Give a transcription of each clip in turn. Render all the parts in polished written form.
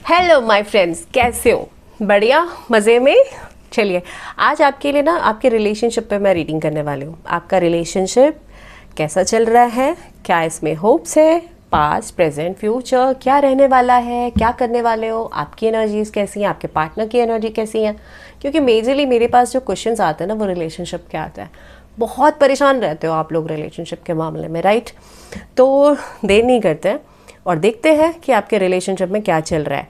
Hello my friends, कैसे हो? बढ़िया, मज़े में। चलिए, आज आपके लिए ना आपके रिलेशनशिप पे मैं रीडिंग करने वाली हूँ। आपका रिलेशनशिप कैसा चल रहा है, क्या इसमें होप्स है, पास्ट प्रेजेंट फ्यूचर क्या रहने वाला है, क्या करने वाले हो, आपकी एनर्जीज कैसी हैं, आपके पार्टनर की एनर्जी कैसी हैं। क्योंकि मेजरली मेरे पास जो क्वेश्चंस आते हैं ना वो रिलेशनशिप के आता है। बहुत परेशान रहते हो आप लोग रिलेशनशिप के मामले में, राइट? तो देर नहीं करते हैं और देखते हैं कि आपके रिलेशनशिप में क्या चल रहा है।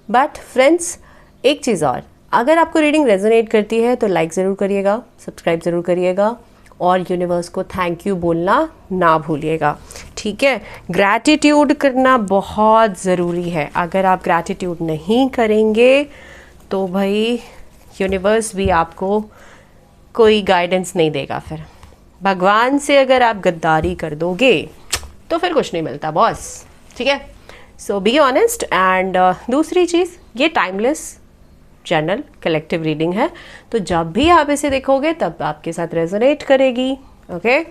बट फ्रेंड्स, एक चीज़ और, अगर आपको रीडिंग रेजोनेट करती है तो लाइक ज़रूर करिएगा, सब्सक्राइब ज़रूर करिएगा और यूनिवर्स को थैंक यू बोलना ना भूलिएगा, ठीक है? ग्रैटिट्यूड करना बहुत ज़रूरी है। अगर आप ग्रैटिट्यूड नहीं करेंगे तो भाई यूनिवर्स भी आपको कोई गाइडेंस नहीं देगा। फिर भगवान से अगर आप गद्दारी कर दोगे तो फिर कुछ नहीं मिलता बॉस, ठीक है? सो बी ऑनेस्ट। एंड दूसरी चीज़, ये टाइमलेस जनरल कलेक्टिव रीडिंग है, तो जब भी आप इसे देखोगे तब आपके साथ रेजोनेट करेगी। ओके,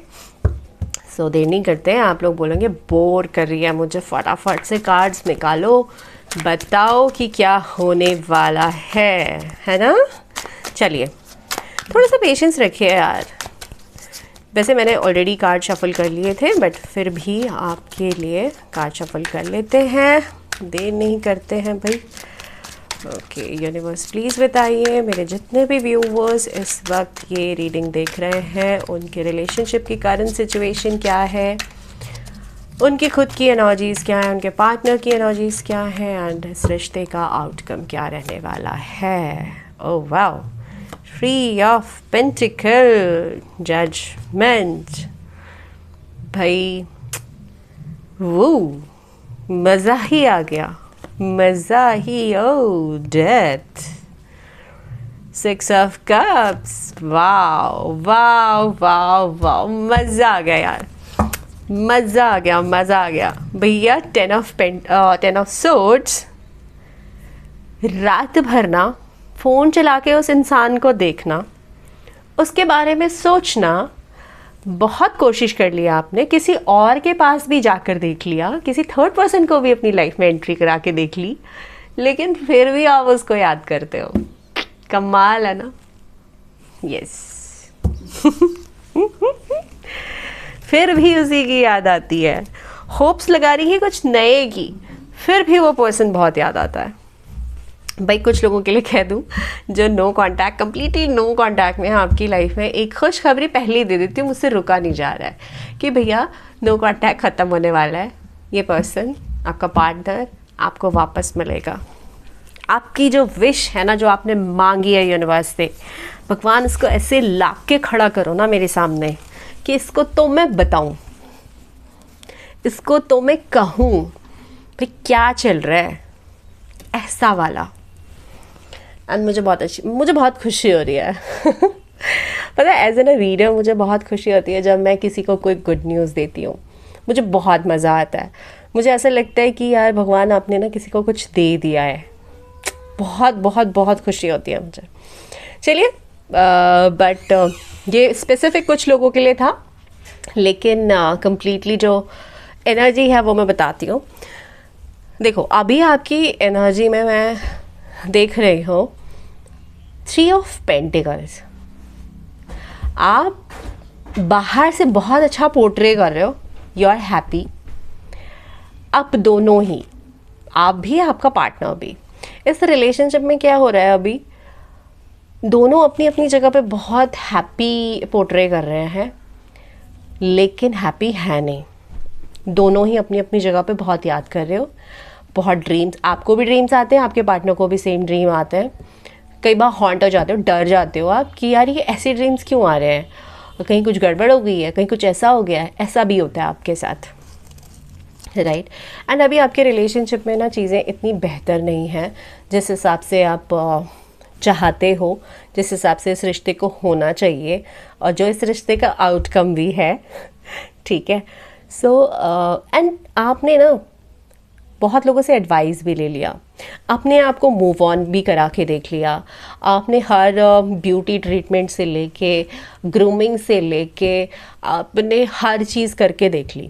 सो देर नहीं करते हैं। आप लोग बोलेंगे बोर कर रही है मुझे, फटाफट से कार्ड्स निकालो, बताओ कि क्या होने वाला है ना? चलिए, थोड़ा सा पेशेंस रखिए यार। वैसे मैंने ऑलरेडी कार्ड शफल कर लिए थे, बट फिर भी आपके लिए कार्ड शफल कर लेते हैं, देर नहीं करते हैं भाई। ओके, यूनिवर्स प्लीज़ बताइए मेरे जितने भी व्यूवर्स इस वक्त ये रीडिंग देख रहे हैं, उनके रिलेशनशिप की करंट सिचुएशन क्या है, उनकी खुद की एनर्जीज़ क्या है, उनके पार्टनर की एनर्जीज़ क्या है, एंड इस रिश्ते का आउटकम क्या रहने वाला है। Oh wow, Three of Pentacle, Judgment। भाई वो मज़ा ही आ गया, मज़ा ही। Oh death, Six of Cups, wow wow wow wow, मज़ा आ गया यार, मज़ा आ गया, मज़ा आ गया भैया। Ten of Swords, रात भर ना फ़ोन चला के उस इंसान को देखना, उसके बारे में सोचना, बहुत कोशिश कर लिया आपने, किसी और के पास भी जाकर देख लिया, किसी थर्ड पर्सन को भी अपनी लाइफ में एंट्री करा के देख ली, लेकिन फिर भी आप उसको याद करते हो। कमाल है ना? यस फिर भी उसी की याद आती है। होप्स लगा रही है कुछ नए की, फिर भी वो पर्सन बहुत याद आता है। भाई कुछ लोगों के लिए कह दूं, जो no contact, completely no contact में है आपकी लाइफ में, एक खुशखबरी पहले ही दे देती हूँ, मुझसे रुका नहीं जा रहा है कि भैया नो कांटेक्ट ख़त्म होने वाला है। ये पर्सन, आपका पार्टनर, आपको वापस मिलेगा। आपकी जो विश है ना, जो आपने मांगी है यूनिवर्स से, भगवान इसको ऐसे ला के खड़ा करो ना मेरे सामने कि इसको तो मैं बताऊँ, इसको तो मैं कहूँ भाई क्या चल रहा है, ऐसा वाला। एंड मुझे बहुत खुशी हो रही है पता है, एज एन रीडर मुझे बहुत खुशी होती है जब मैं किसी को कोई गुड न्यूज़ देती हूँ। मुझे बहुत मज़ा आता है, मुझे ऐसा लगता है कि यार भगवान आपने ना किसी को कुछ दे दिया है। बहुत बहुत बहुत खुशी होती है मुझे। चलिए, बट ये स्पेसिफिक कुछ लोगों के लिए था, लेकिन कंप्लीटली जो एनर्जी है वो मैं बताती हूँ। देखो, अभी आपकी एनर्जी में मैं देख रही हूँ थ्री ऑफ पेंटिकल्स। आप बाहर से बहुत अच्छा पोर्ट्रे कर रहे हो, यू आर हैप्पी। आप दोनों ही, आप भी आपका पार्टनर भी, इस रिलेशनशिप में क्या हो रहा है, अभी दोनों अपनी अपनी जगह पे बहुत हैप्पी पोर्ट्रे कर रहे हैं, लेकिन हैप्पी है नहीं। दोनों ही अपनी अपनी जगह पे बहुत याद कर रहे हो, बहुत ड्रीम्स, आपको भी ड्रीम्स आते हैं, आपके पार्टनर को भी सेम ड्रीम आते हैं। कई बार हॉन्ट हो जाते हो, डर जाते हो आप कि यार ये ऐसे ड्रीम्स क्यों आ रहे हैं, कहीं कुछ गड़बड़ हो गई है, कहीं कुछ ऐसा हो गया है। ऐसा भी होता है आपके साथ, राइट? एंड अभी आपके रिलेशनशिप में ना चीज़ें इतनी बेहतर नहीं हैं जिस हिसाब से आप चाहते हो, जिस हिसाब से इस रिश्ते को होना चाहिए और जो इस रिश्ते का आउटकम भी है, ठीक है? सो एंड आपने ना बहुत लोगों से एडवाइस भी ले लिया, अपने आप को मूव ऑन भी करा के देख लिया, आपने हर ब्यूटी ट्रीटमेंट से लेके ग्रूमिंग से लेके आपने हर चीज़ करके देख ली,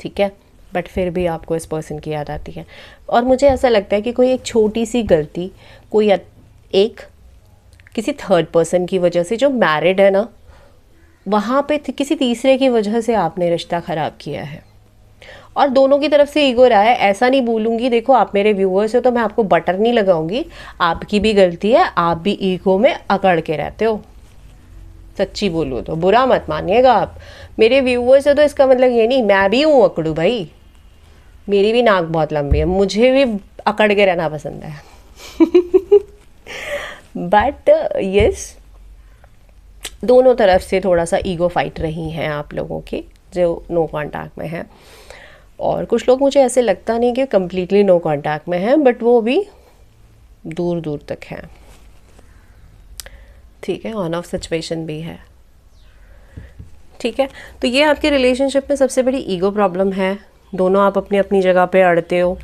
ठीक है? बट फिर भी आपको इस पर्सन की याद आती है। और मुझे ऐसा लगता है कि कोई एक छोटी सी गलती, कोई एक किसी थर्ड पर्सन की वजह से, जो मैरिड है ना, वहाँ पे किसी तीसरे की वजह से आपने रिश्ता ख़राब किया है। और दोनों की तरफ से ईगो रहा है, ऐसा नहीं बोलूँगी, देखो आप मेरे व्यूअर्स हो तो मैं आपको बटर नहीं लगाऊंगी, आपकी भी गलती है, आप भी ईगो में अकड़ के रहते हो। सच्ची बोलूँ तो बुरा मत मानिएगा, आप मेरे व्यूअर्स हो तो इसका मतलब ये नहीं मैं भी हूँ अकड़ू भाई, मेरी भी नाक बहुत लंबी है, मुझे भी अकड़ के रहना पसंद है। बट यस, दोनों तरफ से थोड़ा सा ईगो फाइट रही हैं आप लोगों की जो नो कांटेक्ट में है। और कुछ लोग, मुझे ऐसे लगता नहीं कि कम्प्लीटली नो कांटेक्ट में हैं, बट वो भी दूर दूर तक हैं। ठीक है, ऑन ऑफ सिचुएशन भी है। ठीक है, तो ये आपके रिलेशनशिप में सबसे बड़ी ईगो प्रॉब्लम है। दोनों आप अपनी अपनी जगह पे अड़ते हो,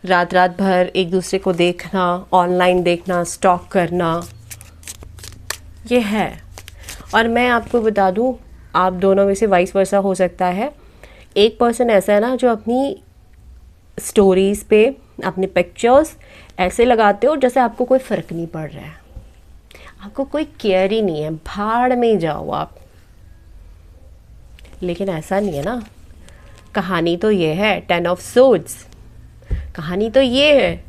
रात रात भर एक दूसरे को देखना, ऑनलाइन देखना, स्टॉक करना, ये है। और मैं आपको बता दूं, आप दोनों में से वाइस वर्सा हो सकता है। एक पर्सन ऐसा है ना जो अपनी स्टोरीज़ पे अपने पिक्चर्स ऐसे लगाते हो जैसे आपको कोई फ़र्क नहीं पड़ रहा है, आपको कोई केयर ही नहीं है, भाड़ में जाओ आप। लेकिन ऐसा नहीं है ना, कहानी तो ये है 10 ऑफ सोर्ड्स, कहानी तो ये है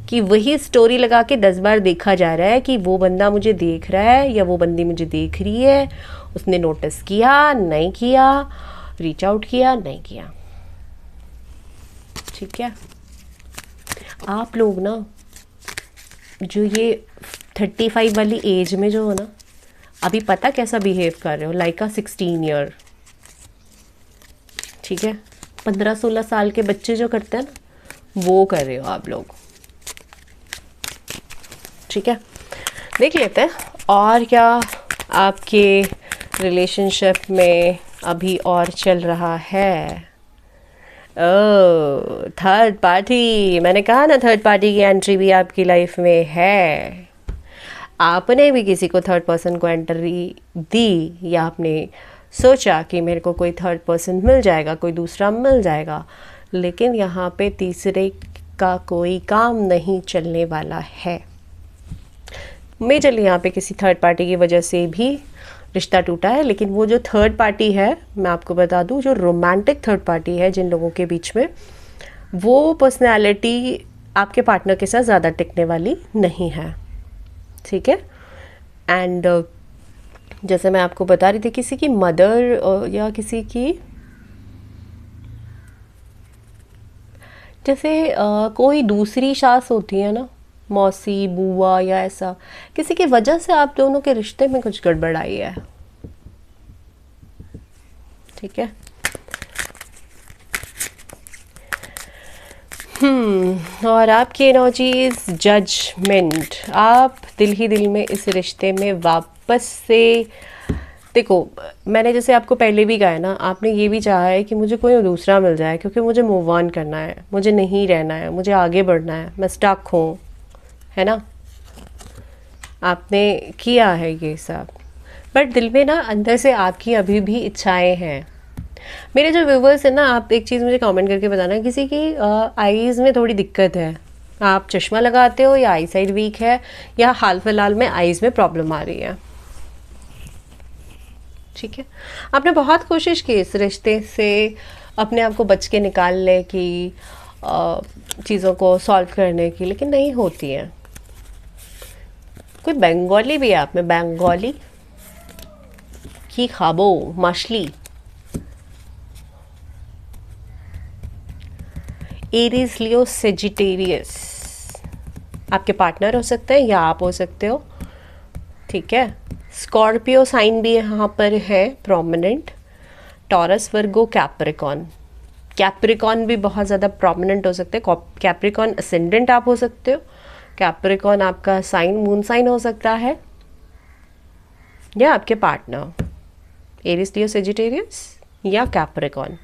कि वही स्टोरी लगा के 10 बार देखा जा रहा है कि वो बंदा मुझे देख रहा है या वो बंदी मुझे देख रही है, उसने नोटिस किया नहीं किया, रीच आउट किया नहीं किया। ठीक है, आप लोग ना जो ये 35 वाली एज में जो हो ना, अभी पता कैसा बिहेव कर रहे हो, लाइक अ 16 ईयर। ठीक है, 15-16 साल के बच्चे जो करते हैं ना, वो कर रहे हो आप लोग। ठीक है, देख लेते हैं और क्या आपके रिलेशनशिप में अभी और चल रहा है। ओह, थर्ड पार्टी, मैंने कहा ना थर्ड पार्टी की एंट्री भी आपकी लाइफ में है। आपने भी किसी को थर्ड पर्सन को एंट्री दी, या आपने सोचा कि मेरे को कोई थर्ड पर्सन मिल जाएगा, कोई दूसरा मिल जाएगा, लेकिन यहाँ पे तीसरे का कोई काम नहीं चलने वाला है। मेजरली यहाँ पे किसी थर्ड पार्टी की वजह से भी रिश्ता टूटा है। लेकिन वो जो थर्ड पार्टी है, मैं आपको बता दूँ, जो रोमांटिक थर्ड पार्टी है जिन लोगों के बीच में, वो पर्सनैलिटी आपके पार्टनर के साथ ज़्यादा टिकने वाली नहीं है। ठीक है, एंड जैसे मैं आपको बता रही थी, किसी की मदर या किसी की, जैसे कोई दूसरी सास होती है ना, मौसी, बुआ, या ऐसा किसी की वजह से आप दोनों के रिश्ते में कुछ गड़बड़ाई है। ठीक है, और आपकी एनर्जीज जजमेंट, आप दिल ही दिल में इस रिश्ते में वापस से, देखो मैंने जैसे आपको पहले भी कहा है ना, आपने ये भी चाहा है कि मुझे कोई दूसरा मिल जाए, क्योंकि मुझे मूव ऑन करना है, मुझे नहीं रहना है, मुझे आगे बढ़ना है, मैं स्टक हूँ, है ना, आपने किया है ये सब। बट दिल में ना अंदर से आपकी अभी भी इच्छाएं हैं। मेरे जो व्यूवर्स हैं ना, आप एक चीज़ मुझे कमेंट करके बताना, किसी की आईज़ में थोड़ी दिक्कत है, आप चश्मा लगाते हो या आई साइड वीक है, या हाल फिलहाल में आईज़ में प्रॉब्लम आ रही है। ठीक है, आपने बहुत कोशिश की इस रिश्ते से अपने आप को बच के निकालने की, चीज़ों को सॉल्व करने की, लेकिन नहीं होती है। कोई बंगाली भी है आप में, बंगाली की खाबो मछली, एरीज, लियो, सेजिटेरियस, आपके पार्टनर हो सकते हैं या आप हो सकते हो। ठीक है, स्कॉर्पियो साइन भी यहाँ पर है प्रोमिनेंट, टॉरस, वर्गो, कैप्रिकॉन। कैप्रिकॉन भी बहुत ज़्यादा प्रोमिनेंट हो सकते हैं। कैप्रिकॉन असेंडेंट आप हो सकते हो, कैप्रिकॉन आपका साइन, मून साइन हो सकता है, या आपके पार्टनर एरीज, लियो, सेजिटेरियस या कैप्रिकॉन।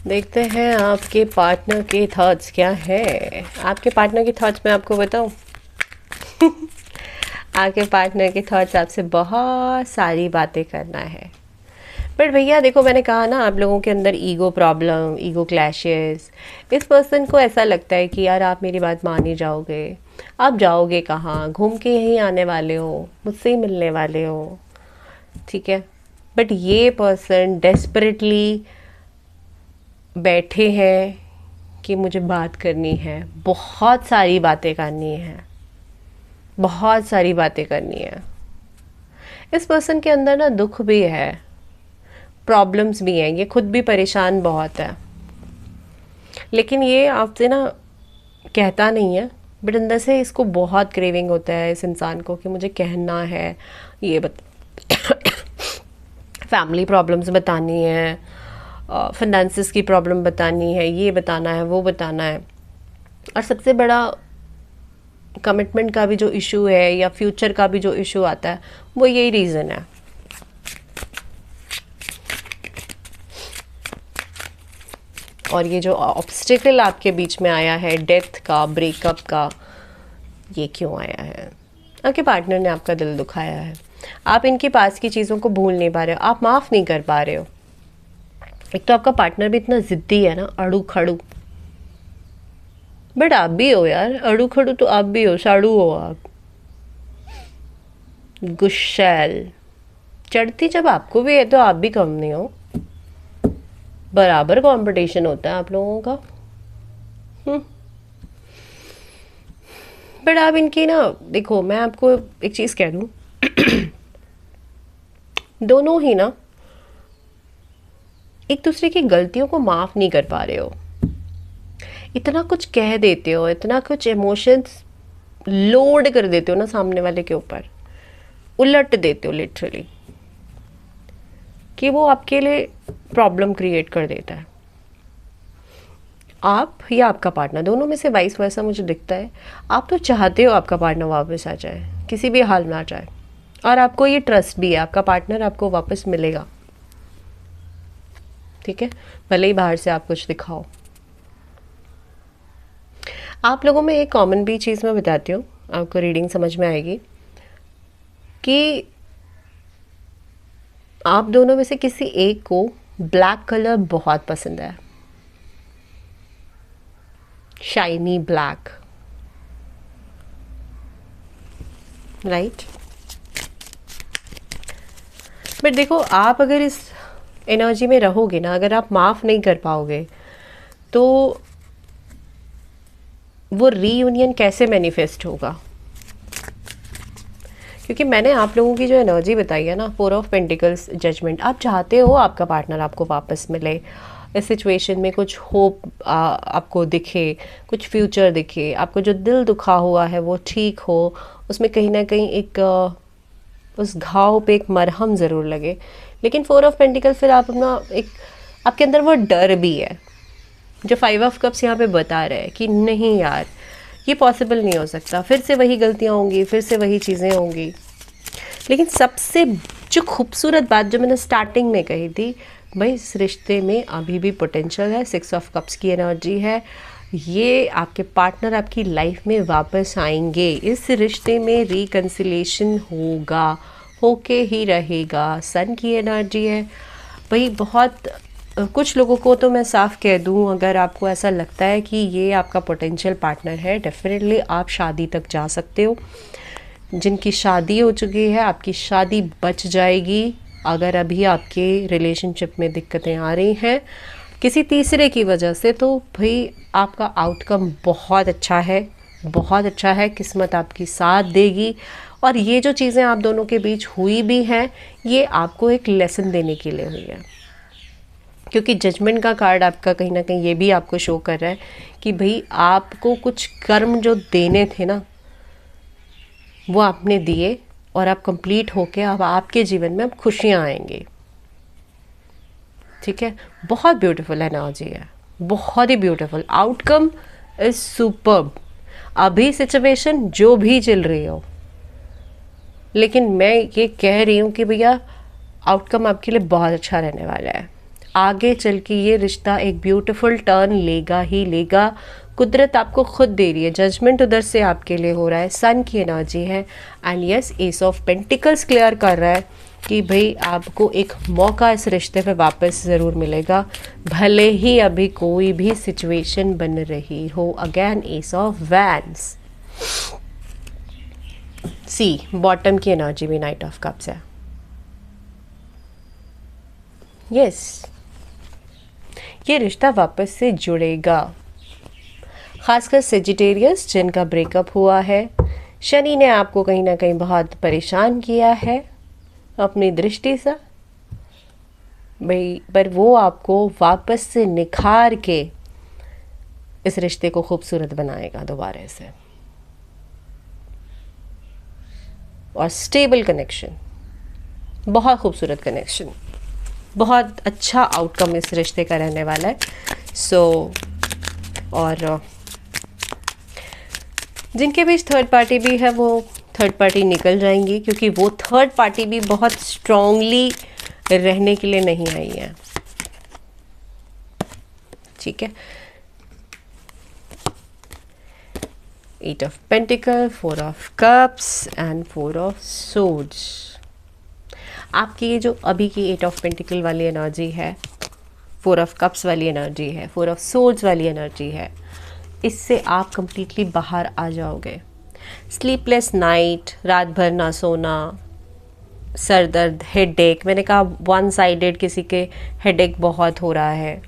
देखते हैं आपके पार्टनर के थॉट्स क्या है। आपके पार्टनर के थॉट्स मैं आपको बताऊं आपके पार्टनर के थॉट्स आपसे बहुत सारी बातें करना है। बट भैया देखो, मैंने कहा ना, आप लोगों के अंदर ईगो प्रॉब्लम, ईगो क्लैशेस, इस पर्सन को ऐसा लगता है कि यार आप मेरी बात मान ही जाओगे, आप जाओगे कहाँ, घूम के यहीं आने वाले हो, मुझसे ही मिलने वाले हो, ठीक है। बट ये पर्सन डेस्परेटली बैठे हैं कि मुझे बात करनी है, बहुत सारी बातें करनी है, बहुत सारी बातें करनी है। इस पर्सन के अंदर ना दुख भी है, प्रॉब्लम्स भी हैं, ये खुद भी परेशान बहुत है, लेकिन ये आपसे ना कहता नहीं है, बट अंदर से इसको बहुत क्रेविंग होता है इस इंसान को कि मुझे कहना है, ये फैमिली प्रॉब्लम्स बतानी है, फाइनेंसिस की प्रॉब्लम बतानी है, ये बताना है, वो बताना है। और सबसे बड़ा कमिटमेंट का भी जो इशू है या फ्यूचर का भी जो इशू आता है, वो यही रीज़न है। और ये जो ऑब्स्टिकल आपके बीच में आया है, डेथ का, ब्रेकअप का, ये क्यों आया है? आपके पार्टनर ने आपका दिल दुखाया है, आप इनके पास की चीज़ों को भूल नहीं पा रहे हो, आप माफ़ नहीं कर पा रहे हो। एक तो आपका पार्टनर भी इतना ज़िद्दी है ना, अड़ू खड़ू, बट आप भी हो यार, अड़ू खड़ू तो आप भी हो, साड़ू हो आप, गुस्सैल। चढ़ती जब आपको भी है तो आप भी कम नहीं हो, बराबर कंपटीशन होता है आप लोगों का। बट आप इनकी ना, देखो मैं आपको एक चीज़ कह दूँ, दोनों ही ना एक दूसरे की गलतियों को माफ़ नहीं कर पा रहे हो, इतना कुछ कह देते हो, इतना कुछ इमोशंस लोड कर देते हो ना सामने वाले के ऊपर, उलट देते हो लिटरली, कि वो आपके लिए प्रॉब्लम क्रिएट कर देता है। आप या आपका पार्टनर, दोनों में से वाइस वर्सा मुझे दिखता है। आप तो चाहते हो आपका पार्टनर वापस आ जाए, किसी भी हाल में आ जाए, और आपको ये ट्रस्ट भी है आपका पार्टनर आपको वापस मिलेगा, ठीक है, भले ही बाहर से आप कुछ दिखाओ। आप लोगों में एक कॉमन भी चीज़ मैं बताती हूँ, आपको रीडिंग समझ में आएगी, कि आप दोनों में से किसी एक को ब्लैक कलर बहुत पसंद है, शाइनी ब्लैक, राइट। बट देखो, आप अगर इस एनर्जी में रहोगे ना, अगर आप माफ़ नहीं कर पाओगे, तो वो रीयूनियन कैसे मैनिफेस्ट होगा? क्योंकि मैंने आप लोगों की जो एनर्जी बताई है ना, 4 ऑफ पेंटिकल्स, जजमेंट, आप चाहते हो आपका पार्टनर आपको वापस मिले, इस सिचुएशन में कुछ होप आपको दिखे, कुछ फ्यूचर दिखे, आपको जो दिल दुखा हुआ है वो ठीक हो, उसमें कहीं ना कहीं एक उस घाव पे एक मरहम ज़रूर लगे। लेकिन 4 ऑफ पेंटिकल फिर आप अपना एक, आपके अंदर वो डर भी है, जो 5 ऑफ कप्स यहाँ पे बता रहे हैं कि नहीं यार, ये पॉसिबल नहीं हो सकता, फिर से वही गलतियाँ होंगी, फिर से वही चीज़ें होंगी। लेकिन सबसे जो खूबसूरत बात जो मैंने स्टार्टिंग में कही थी, भाई इस रिश्ते में अभी भी पोटेंशियल है, 6 ऑफ कप्स की एनर्जी है, ये आपके पार्टनर आपकी लाइफ में वापस आएंगे, इस रिश्ते में रिकन्सिलेशन होगा, होके ही रहेगा। सन की एनर्जी है भाई। बहुत कुछ लोगों को तो मैं साफ कह दूं, अगर आपको ऐसा लगता है कि ये आपका पोटेंशियल पार्टनर है, डेफिनेटली आप शादी तक जा सकते हो। जिनकी शादी हो चुकी है, आपकी शादी बच जाएगी। अगर अभी आपके रिलेशनशिप में दिक्कतें आ रही हैं किसी तीसरे की वजह से, तो भाई आपका आउटकम बहुत अच्छा है, बहुत अच्छा है, किस्मत आपकी साथ देगी। और ये जो चीज़ें आप दोनों के बीच हुई भी हैं, ये आपको एक लेसन देने के लिए हुई है, क्योंकि जजमेंट का कार्ड आपका कहीं ना कहीं ये भी आपको शो कर रहा है कि भाई आपको कुछ कर्म जो देने थे ना, वो आपने दिए, और आप कंप्लीट होके अब आपके जीवन में अब खुशियाँ आएंगी, ठीक है। बहुत ब्यूटीफुल एनर्जी है, बहुत ही ब्यूटीफुल। Outcome is superb. अभी सिचुएशन जो भी चल रही हो, लेकिन मैं ये कह रही हूँ कि भैया आउटकम आपके लिए बहुत अच्छा रहने वाला है। आगे चल के ये रिश्ता एक ब्यूटीफुल टर्न लेगा ही लेगा। कुदरत आपको खुद दे रही है, जजमेंट उधर से आपके लिए हो रहा है, सन की एनर्जी है। And yes, S of pentacles clear कर रहा है कि भाई आपको एक मौका इस रिश्ते पे वापस ज़रूर मिलेगा, भले ही अभी कोई भी सिचुएशन बन रही हो। Again ace of wands. See bottom की एनर्जी भी नाइट ऑफ कप्स है। यस, ये रिश्ता वापस से जुड़ेगा, खासकर सेजिटेरियस जिनका ब्रेकअप हुआ है। शनि ने आपको कहीं ना कहीं बहुत परेशान किया है अपनी दृष्टि से भाई, पर वो आपको वापस से निखार के इस रिश्ते को खूबसूरत बनाएगा दोबारा से। और स्टेबल कनेक्शन, बहुत खूबसूरत कनेक्शन, बहुत अच्छा आउटकम इस रिश्ते का रहने वाला है। और जिनके बीच थर्ड पार्टी भी है वो थर्ड पार्टी निकल जाएंगी, क्योंकि वो थर्ड पार्टी भी बहुत स्ट्रांगली रहने के लिए नहीं आई है। ठीक है, 8 of pentacle, 4 of cups and 4 of swords. आपकी ये जो अभी की 8 ऑफ पेंटिकल वाली एनर्जी है, 4 ऑफ कप्स वाली एनर्जी है, 4 ऑफ सोर्ड्स वाली एनर्जी है, इससे आप कंप्लीटली बाहर आ जाओगे। स्लीपलेस नाइट, रात भर ना सोना, सर दर्द, हेडेक, मैंने कहा वन साइडेड किसी के हेडेक बहुत हो रहा है।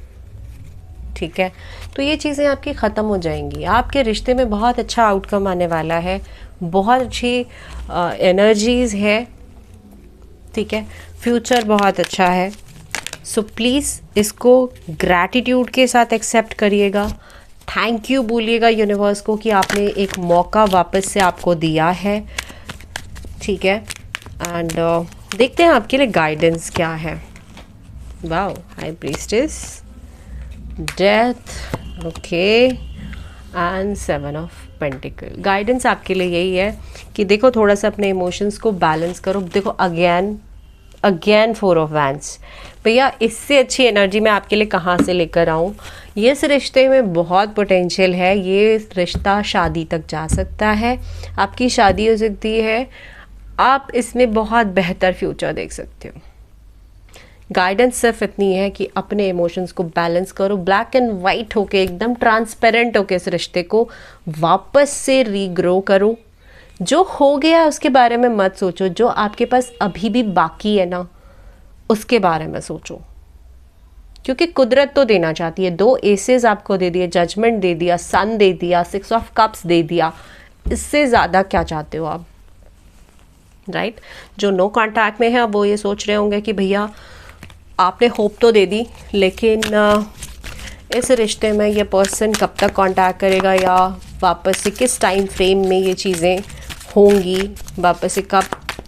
ठीक है, तो ये चीज़ें आपकी ख़त्म हो जाएंगी। आपके रिश्ते में बहुत अच्छा आउटकम आने वाला है, बहुत अच्छी एनर्जीज़ है। ठीक है, फ्यूचर बहुत अच्छा है। सो प्लीज़ इसको ग्रैटिट्यूड के साथ एक्सेप्ट करिएगा। थैंक यू बोलिएगा यूनिवर्स को कि आपने एक मौका वापस से आपको दिया है। ठीक है, एंड देखते हैं आपके लिए गाइडेंस क्या है। Wow, high priestess, death, okay, and 7 of pentacle. Guidance आपके लिए यही है कि देखो थोड़ा सा अपने इमोशंस को बैलेंस करो। देखो अगेन 4 ऑफ वैंड्स। भैया इससे अच्छी एनर्जी मैं आपके लिए कहाँ से लेकर आऊँ। इस रिश्ते में बहुत पोटेंशियल है, ये रिश्ता शादी तक जा सकता है, आपकी शादी हो सकती है, आप इसमें बहुत बेहतर फ्यूचर देख सकते हो। गाइडेंस सिर्फ इतनी है कि अपने इमोशंस को बैलेंस करो, ब्लैक एंड वाइट होके, एकदम ट्रांसपेरेंट होके इस रिश्ते को वापस से रीग्रो करो। जो हो गया उसके बारे में मत सोचो, जो आपके पास अभी भी बाकी है ना उसके बारे में सोचो, क्योंकि कुदरत तो देना चाहती है। 2 एसेस आपको दे दिए, जजमेंट दे दिया, सन दे दिया, 6 ऑफ कप्स दे दिया, इससे ज़्यादा क्या चाहते हो आप, राइट? जो नो कांटेक्ट में है वो ये सोच रहे होंगे कि भैया आपने होप तो दे दी, लेकिन इस रिश्ते में ये पर्सन कब तक कांटेक्ट करेगा, या वापस से किस टाइम फ्रेम में ये चीज़ें होंगी, वापस से कब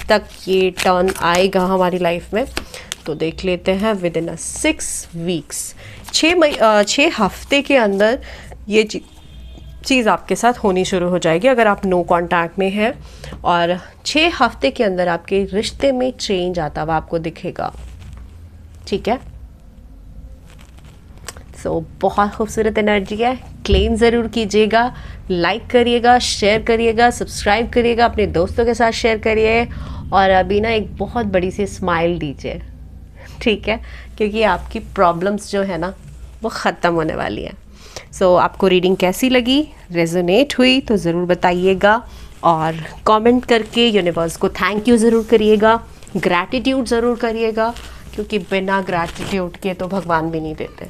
तक ये टर्न आएगा हमारी लाइफ में। तो देख लेते हैं विद इन 6 वीक्स, 6 हफ्ते के अंदर ये चीज़ आपके साथ होनी शुरू हो जाएगी अगर आप नो कांटेक्ट में हैं, और 6 हफ्ते के अंदर आपके रिश्ते में चेंज आता हुआ आपको दिखेगा। ठीक है, सो बहुत खूबसूरत एनर्जी है। क्लेम ज़रूर कीजिएगा, लाइक करिएगा, शेयर करिएगा, सब्सक्राइब करिएगा, अपने दोस्तों के साथ शेयर करिए, और अभी ना एक बहुत बड़ी सी स्माइल दीजिए। ठीक है, क्योंकि आपकी प्रॉब्लम्स जो है ना वो ख़त्म होने वाली है। सो आपको रीडिंग कैसी लगी, रेजोनेट हुई तो ज़रूर बताइएगा, और कमेंट करके यूनिवर्स को थैंक यू ज़रूर करिएगा, ग्रैटिट्यूड ज़रूर करिएगा, क्योंकि बिना ग्रैटिट्यूड के तो भगवान भी नहीं देते।